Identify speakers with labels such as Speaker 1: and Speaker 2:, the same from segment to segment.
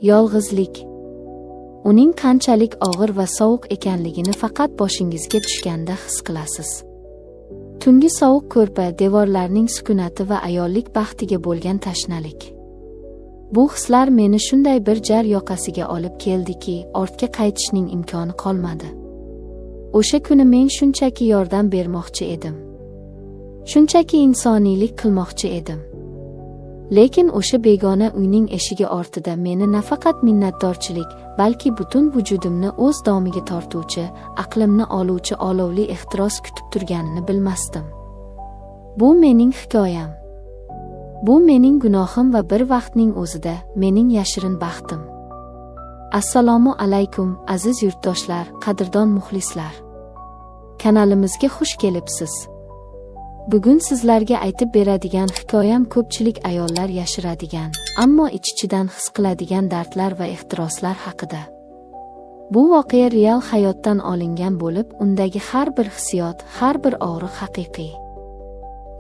Speaker 1: Yolg'izlik. Uning qanchalik og'ir va sovuq ekanligini faqat boshingizga tushganda his qilasiz. Tungi sovuq ko'rpa, devorlarning sukunati va ayollik baxtiga bo'lgan tashnalik. Bu hislar meni shunday bir jar yoqasiga olib keldiki, ortga qaytishning imkoni qolmadi. O'sha kuni men shunchaki yordam bermoqchi edim. Shunchaki insoniylik qilmoqchi edim. Lekin o'sha begona uyning eshigi ortida meni nafaqat minnatdorchilik, balki butun vujudimni o'z domiga tortuvchi, aqlimni oluvchi olovli ehtiros kutib turganini bilmasdim. Bu mening hikoyam. Bu mening gunohim va bir vaqtning o'zida mening yashirin baxtim. Assalomu alaykum, aziz yurtdoshlar, qadrdon muxlislar. Kanalimizga xush kelibsiz. Bugun sizlarga aytib beradigan hikoyam ko'pchilik ayollar yashiradigan, ammo ich-ichidan his qiladigan dardlar va ehtiroslar haqida. Bu voqea real hayotdan olingan bo'lib, undagi har bir hissiyot, har bir og'riq haqiqiy.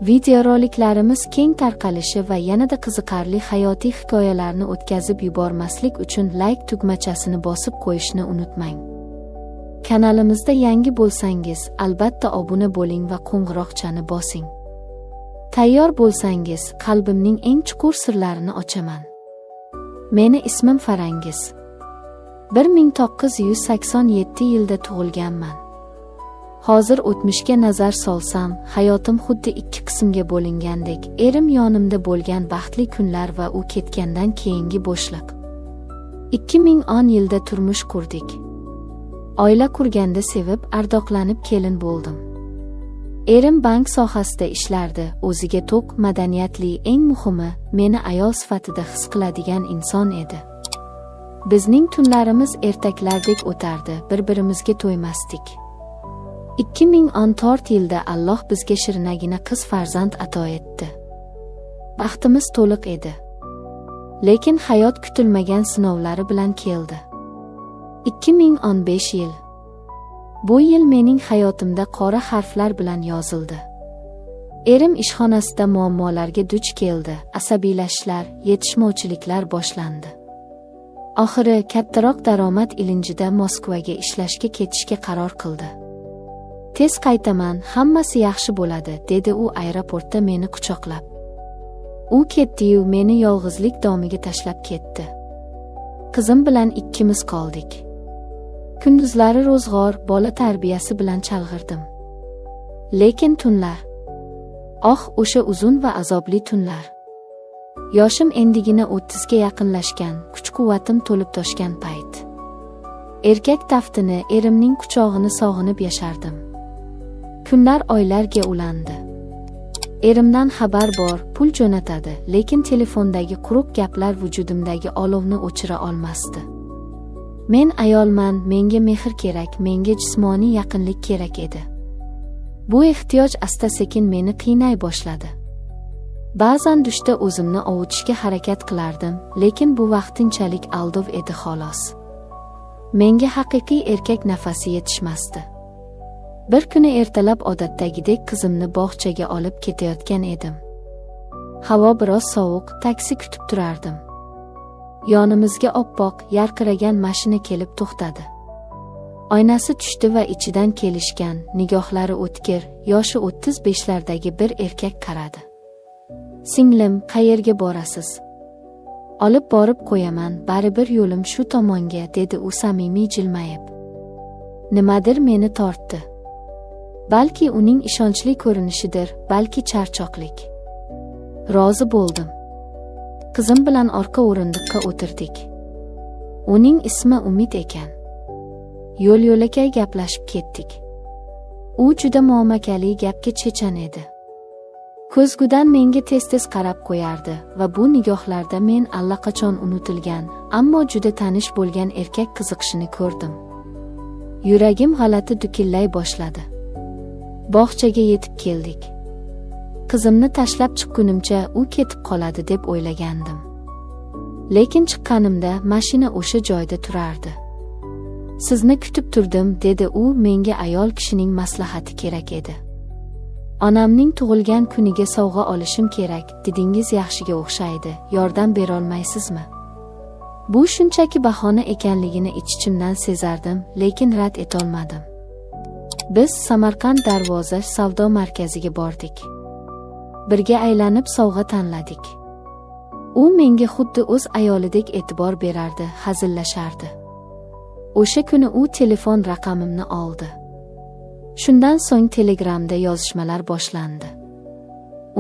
Speaker 1: Videoroliklarimiz keng tarqalishi va yanada qiziqarli hayotiy hikoyalarni o'tkazib yubormaslik uchun like tugmachasini bosib qo'yishni unutmang. Kanalimizda yangi bo'lsangiz, albatta obuna bo'ling va qo'ng'iroqchani bosing. Tayyor bo'lsangiz, qalbimning eng chuqur sirlarini ochaman. Meni ismim Farangiz. 1987 yilda tug'ilganman. Hozir o'tmishga nazar solsam, hayotim xuddi ikki qismga bo'lingandek, erim yonimda bo'lgan baxtli kunlar va u ketgandan keyingi bo'shliq. 2010 yilda turmush qurdik. Oila qurganda sevib, ardoqlanib kelin bo'ldim. Erim bank sohasida ishlardi, o'ziga to'q, madaniyatli, eng muhimi, meni ayol sifatida his qiladigan inson edi. Bizning tunlarimiz ertaklardek o'tardi, bir-birimizga to'ymasdik. 2014 yilda Alloh bizga shirinagina qiz farzand ato etdi. Baxtimiz to'liq edi. Lekin hayot kutilmagan sinovlari bilan keldi. 2015 yil. Bu yil mening hayotimda qora harflar bilan yozildi. Erim ishxonasida muammolarga duch keldi, asabiylashishlar, yetishmovchiliklar boshlandi. Oxiri kattaroq daromad ilinjida Moskvaga ishlashga ketishga qaror qildi. Tez qaytaman, hammasi yaxshi bo'ladi, dedi u aeroportda meni quchoqlab. U ketdi-yu meni yolg'izlik domiga tashlab ketdi. Qizim bilan ikkimiz qoldik. Kunduzlari ro'zg'or, bola tarbiyasi bilan chalg'irdim. Lekin tunlar. O'sha uzun va azobli tunlar. Yoshim endigina 30 ga yaqinlashgan, kuch-quvvatim to'lib toshgan payt. Erkak taftini, erimning quchog'ini sog'inib yashardim. Kunlar oylarga ulandi. Erimdan xabar bor, pul jo'natadi, lekin telefondagi quruq gaplar vujudimdagi olovni o'chira olmasdi. Men ayolman, menga mehr kerak, menga jismoniy yaqinlik kerak edi. Bu ehtiyoj asta-sekin meni qiynay boshladi. Ba'zan dushda o'zimni ovutishga harakat qilardim, lekin bu vaqtinchalik aldov edi xolos. Menga haqiqiy erkak nafasi yetishmasdi. Bir kuni ertalab odatdagidek qizimni bog'chaga olib ketayotgan edim. Havo biroz sovuq, taksi kutib turardim. Yonimizga oppoq, yarqiragan mashina kelib to'xtadi. Oynasi tushdi va ichidan kelishgan, nigohlari o'tkir, yoshi 35lardagi bir erkak qaradi. Singlim, qayerga borasiz? Olib borib qo'yaman, baribir yo'lim shu tomonga, dedi u samimiy jilmayib. Nimadir meni tortdi. Balki uning ishonchli ko'rinishidir, balki charchoqlik. Rozi bo'ldim. Qizim bilan orqa o'rindiqqa o'tirdik. Uning ismi Umid ekan. Yo'l-yo'lakay gaplashib ketdik. U juda muomakali, gapga chechan edi. Ko'zgudan menga tez-tez qarab qo'yardi va bu nigohlarda men allaqachon unutilgan, ammo juda tanish bo'lgan erkak qiziqishini ko'rdim. Yuragim g'alati dukillay boshladi. Bog'chaga yetib keldik. Qizimni tashlab chiqqunimcha u ketib qoladi deb o'ylagandim. Lekin chiqqanimda mashina o'sha joyda turardi. Sizni kutib turdim, dedi u menga ayol kishining maslahati kerak edi. Onamning tug'ilgan kuniga sovg'a olishim kerak, dedingiz yaxshiga o'xshaydi, yordam bera olmaysizmi? Bu shunchaki bahona ekanligini ich-ichimdan sezardim, lekin rad etolmadim. Biz Samarqand Darvoza savdo markaziga bordik. Birga aylanib sovg'a tanladik. U menga xuddi o'z ayolidek e'tibor berardi, hazillashardi. O'sha kuni u telefon raqamimni oldi. Shundan so'ng Telegramda yozishmalar boshlandi.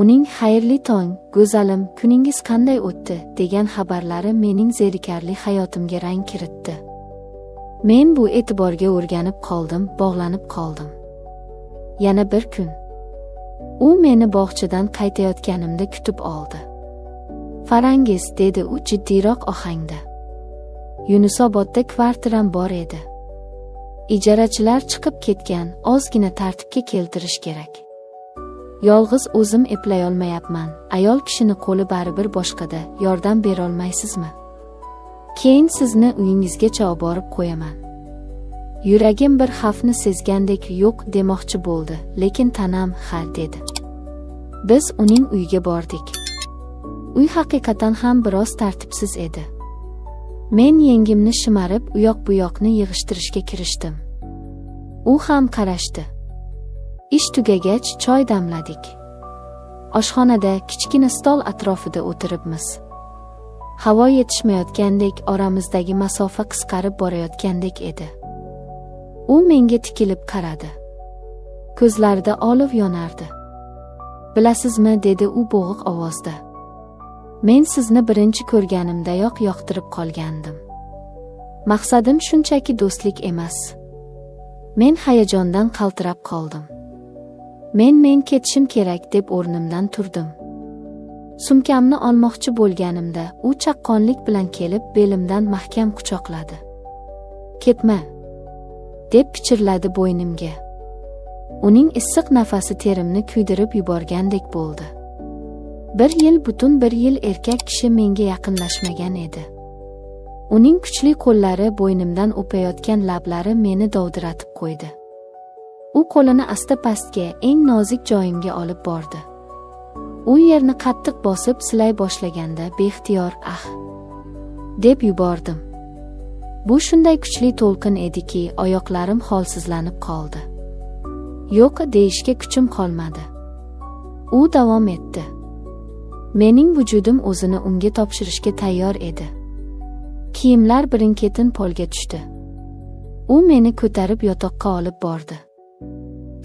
Speaker 1: Uning "Xayrli tong, go'zalim, kuningiz qanday o'tdi?" degan xabarlari mening zerikarli hayotimga rang kiritdi. Men bu e'tiborga o'rganib qoldim, bog'lanib qoldim. Yana bir kun u meni bog'chadan qaytayotganimda kutib oldi. "Farangiz", dedi u jiddiyroq ohangda. "Yunusobodda kvartiram bor edi. Ijarachilar chiqib ketgan, ozgina tartibga keltirish kerak. Yolg'iz o'zim eplay olmayapman. Ayol kishini qo'li baribir boshqada, yordam bera olmaysizmi? Keyin sizni uyingizgacha olib borib qo'yaman." Yuragim bir xavfni sezgandek "yo'q" demoqchi bo'ldi, lekin tanam "ha" dedi. Biz uning uyiga bordik. Uy haqiqatan ham biroz tartibsiz edi. Men yengimni shimarib, u yoq bu yoqni yig'ishtirishga kirishdim. U ham qarashdi. Ish tugagach choy damladik. Oshxonada kichkina stol atrofida o'tiribmiz. Havo yetishmayotgandek, oramizdagi masofa qisqarib borayotgandek edi. U menga tikilib qaradi. Ko'zlarida olov yonardi. "Bilasizmi", dedi u bo'g'iq ovozda. "Men sizni birinchi ko'rganimdayoq yoqtirib qolgandim. Maqsadim shunchaki do'stlik emas." Men hayajondan qaltirab qoldim. Men ketishim kerak deb o'rnimdan turdim. Sumkamni olmoqchi bo'lganimda u chaqqonlik bilan kelib belimdan mahkam quchoqladi. "Ketma", deb pichirladi bo'ynimga. Uning issiq nafasi terimni kuydirib yuborgandek bo'ldi. Butun bir yil erkak kishi menga yaqinlashmagan edi. Uning kuchli qo'llari, bo'ynimdan o'payotgan lablari meni dovdiratib qo'ydi. U qo'lini asta pastga, eng nozik joyimga olib bordi. U yerni qattiq bosib silay boshlaganda beixtiyor "ah" deb yubordim. Bu shunday kuchli to'lqin ediki, oyoqlarim holsizlanib qoldi. "Yo'q" deyishga kuchim qolmadi. U davom etdi. Mening vujudim o'zini unga topshirishga tayyor edi. Kiyimlar birin-ketin polga tushdi. U meni ko'tarib yotoqqa olib bordi.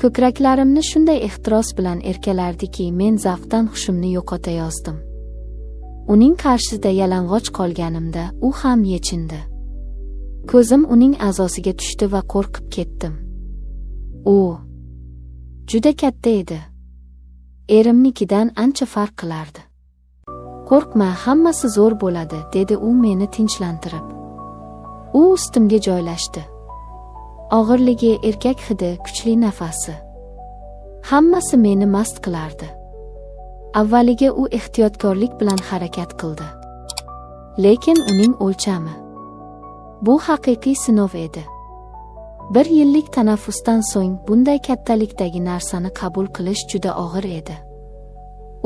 Speaker 1: Ko'kraklarimni shunday ehtiros bilan erkalardiki, men zavqdan hushimni yo'qotayozdim. Uning qarshisida yalang'och qolganimda u ham yechindi. Ko'zim uning a'zosiga tushdi va qo'rqib ketdim. U juda katta edi. Erimnikidan ancha farq qilardi. "Qo'rqma, hammasi zo'r bo'ladi", dedi u meni tinchlantirib. U ustimga joylashdi. Og'irligi, erkak hidi, kuchli nafasi. Hammasi meni mast qilardi. Avvaliga u ehtiyotkorlik bilan harakat qildi. Lekin uning o'lchami. Bu haqiqiy sinov edi. 1 yillik tanaffusdan so'ng bunday kattalikdagi narsani qabul qilish juda og'ir edi.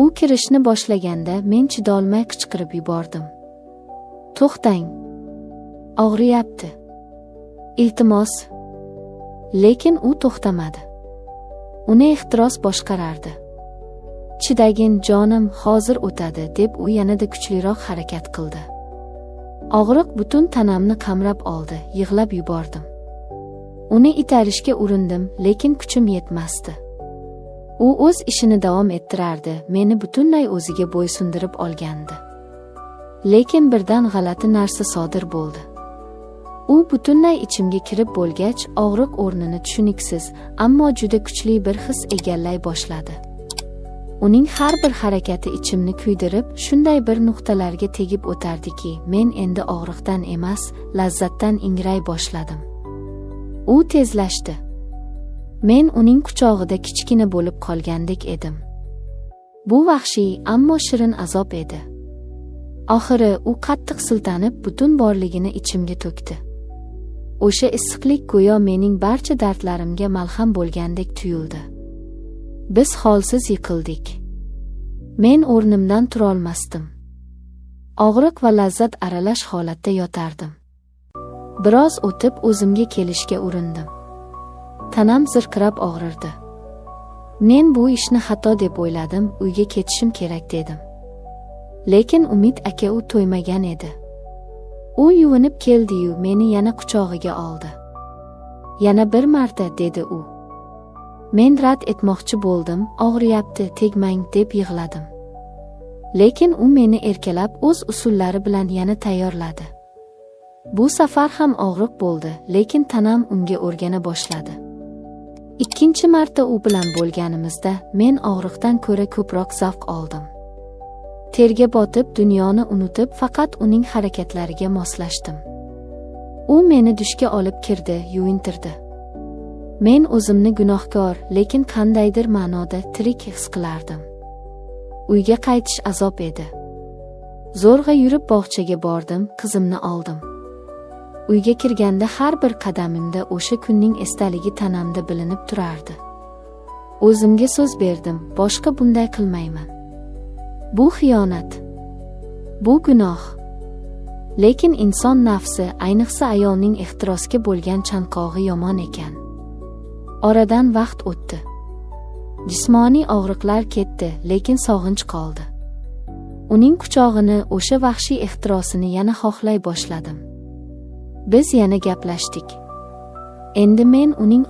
Speaker 1: U kirishni boshlaganda men chidolmay qichqirib yubordim. "To'xtang. Og'riyapti. Iltimos." Lekin u to'xtamadi. Uni ehtiros boshqarardi. "Chidagin jonim, hozir o'tadi", deb u yanada kuchliroq harakat qildi. Og'riq butun tanamni qamrab oldi, yig'lab yubordim. Uni itarishga urindim, lekin kuchim yetmasdi. U o'z ishini davom ettirardi, meni butunlay o'ziga bo'ysundirib olgandi. Lekin birdan g'alati narsa sodir bo'ldi. U butunlay ichimga kirib bo'lgach, og'riq o'rnini tushuniksiz, ammo juda kuchli bir his egallay boshladi. Uning har bir harakati ichimni kuydirib, shunday bir nuqtalarga tegib o'tardiki, men endi og'riqdan emas, lazzatdan ingray boshladim. U tezlashdi. Men uning quchog'ida kichkina bo'lib qolgandek edim. Bu vahshiy, ammo shirin azob edi. Oxiri u qattiq siltanib, butun borligini ichimga to'kdi. O'sha issiqlik go'yo mening barcha dardlarimga malham bo'lgandek tuyuldi. Biz holsiz yiqildik. Men o'rnimdan tura olmasdim. Og'riq va lazzat aralash holatda yotardim. Biroz o'tib o'zimga kelishga urindim. Tanam zirqirab og'rirdi. Men bu ishni xato deb o'yladim, uyga ketishim kerak dedim. Lekin Umid aka u to'ymagan edi. U yuvinib keldi-yu meni yana quchog'iga oldi. Yana bir marta dedi u. Men rad etmoqchi bo'ldim, og'riyapti, tegmang deb yig'ladim. Lekin u meni erkalab o'z usullari bilan yana tayyorladi. Bu safar ham og'riq bo'ldi, lekin tanam unga o'rgana boshladi. Ikkinchi marta u bilan bo'lganimizda men og'riqdan ko'ra ko'proq zavq oldim. Terga botib, dunyoni unutib, faqat uning harakatlariga moslashdim. U meni dushga olib kirdi, yuvintirdi. Men o'zimni gunohkor, lekin qandaydir ma'noda tirik his qilardim. Uyga qaytish azob edi. Zo'rg'a yurib bog'chaga bordim, qizimni oldim. Uyga kirganda har bir qadamimda o'sha kunning esdaligi tanamda bilinib turardi. O'zimga so'z berdim, boshqa bunday qilmayman. Bu xiyonat. Bu gunoh. Lekin inson nafsi, ayniqsa ayolning ehtirosga bo'lgan chanqog'i yomon ekan. Oradan vaqt o'tdi. Jismoniy og'riqlar ketdi, lekin sog'inch qoldi. Uning quchog'ini, o'sha vahshiy ehtirosini yana xohlay boshladim. Biz yana gaplashdik. Endi men uning